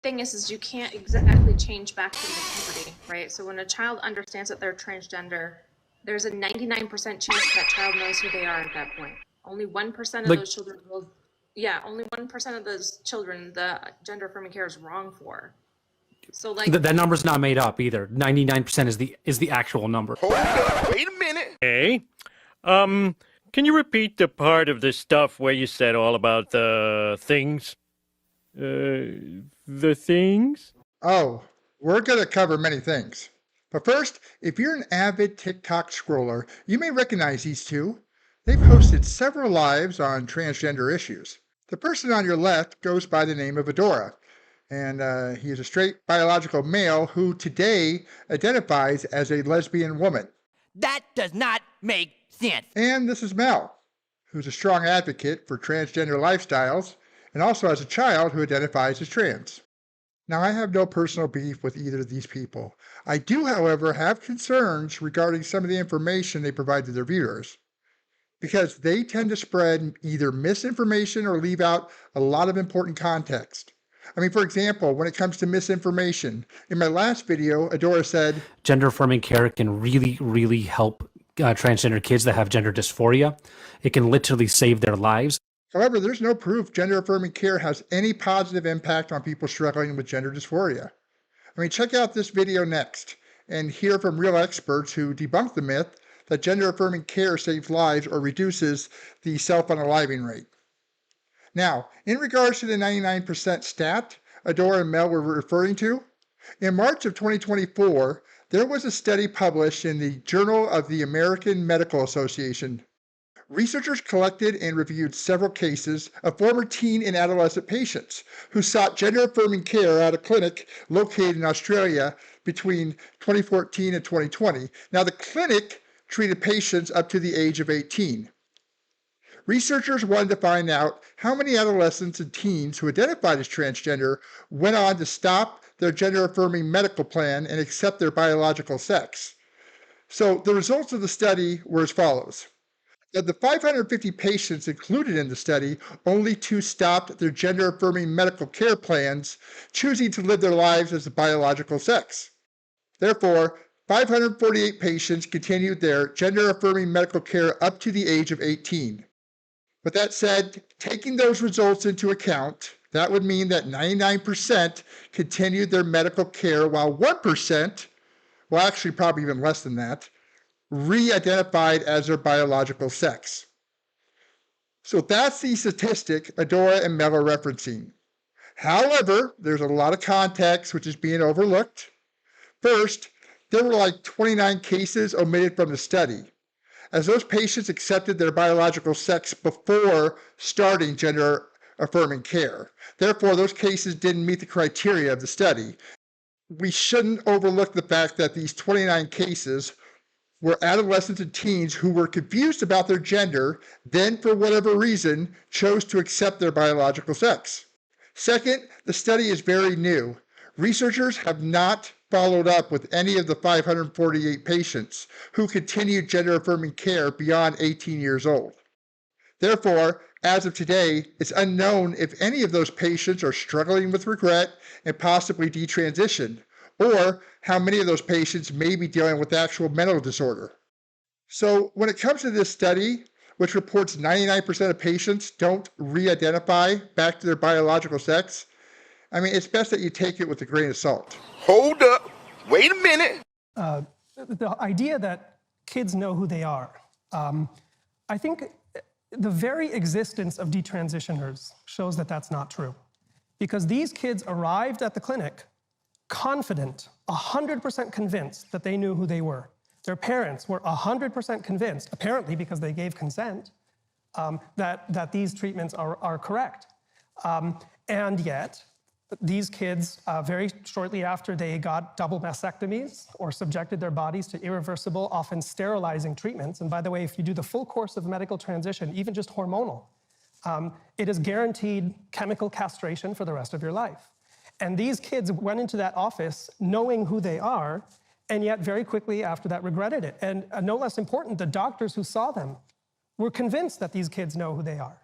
thing is you can't exactly change back into puberty, right? So when a child understands that they're transgender, there's a 99% chance that child knows who they are at that point. Only 1% of Like those children will, yeah, only 1% of those children the gender affirming care is wrong for. So like, that number's not made up either. 99% is the actual number. Hold up, wait a minute. Hey, can you repeat the part of the stuff where you said all about the things? The things? Oh, we're going to cover many things. But first, if you're an avid TikTok scroller, you may recognize these two. They've hosted several lives on transgender issues. The person on your left goes by the name of Adora, and he is a straight biological male who today identifies as a lesbian woman. That does not make sense. And this is Mel, who's a strong advocate for transgender lifestyles and also has a child who identifies as trans. Now, I have no personal beef with either of these people. I do, however, have concerns regarding some of the information they provide to their viewers, because they tend to spread either misinformation or leave out a lot of important context. I mean, for example, when it comes to misinformation, in my last video, Adora said, Gender affirming care can really, really help transgender kids that have gender dysphoria. It can literally save their lives. However, there's no proof gender affirming care has any positive impact on people struggling with gender dysphoria. I mean, check out this video next and hear from real experts who debunk the myth that gender affirming care saves lives or reduces the self-unaliving rate. Now, in regards to the 99% stat Adora and Mel were referring to, in March of 2024, there was a study published in the Journal of the American Medical Association. Researchers collected and reviewed several cases of former teen and adolescent patients who sought gender-affirming care at a clinic located in Australia between 2014 and 2020. Now, the clinic treated patients up to the age of 18. Researchers wanted to find out how many adolescents and teens who identified as transgender went on to stop their gender-affirming medical plan and accept their biological sex. So the results of the study were as follows. Of the 550 patients included in the study, only 2 stopped their gender-affirming medical care plans, choosing to live their lives as a biological sex. Therefore, 548 patients continued their gender-affirming medical care up to the age of 18. With that said, taking those results into account, that would mean that 99% continued their medical care, while 1%, well, actually probably even less than that, re-identified as their biological sex. So that's the statistic Adora and Mel are referencing. However, there's a lot of context which is being overlooked. First, there were like 29 cases omitted from the study, as those patients accepted their biological sex before starting gender-affirming care. Therefore, those cases didn't meet the criteria of the study. We shouldn't overlook the fact that these 29 cases were adolescents and teens who were confused about their gender, then for whatever reason chose to accept their biological sex. Second, the study is very new. Researchers have not followed up with any of the 548 patients who continued gender-affirming care beyond 18 years old. Therefore, as of today, it's unknown if any of those patients are struggling with regret and possibly detransitioned, or how many of those patients may be dealing with actual mental disorder. So when it comes to this study, which reports 99% of patients don't re-identify back to their biological sex, I mean, it's best that you take it with a grain of salt. Hold up, wait a minute. The idea that kids know who they are, I think the very existence of detransitioners shows that that's not true. Because these kids arrived at the clinic confident, 100% convinced that they knew who they were. Their parents were 100% convinced, apparently because they gave consent, that these treatments are correct. And yet, these kids, very shortly after they got double mastectomies or subjected their bodies to irreversible, often sterilizing treatments, and by the way, if you do the full course of medical transition, even just hormonal, it is guaranteed chemical castration for the rest of your life. And these kids went into that office knowing who they are, and yet very quickly after that regretted it. And no less important, the doctors who saw them were convinced that these kids know who they are.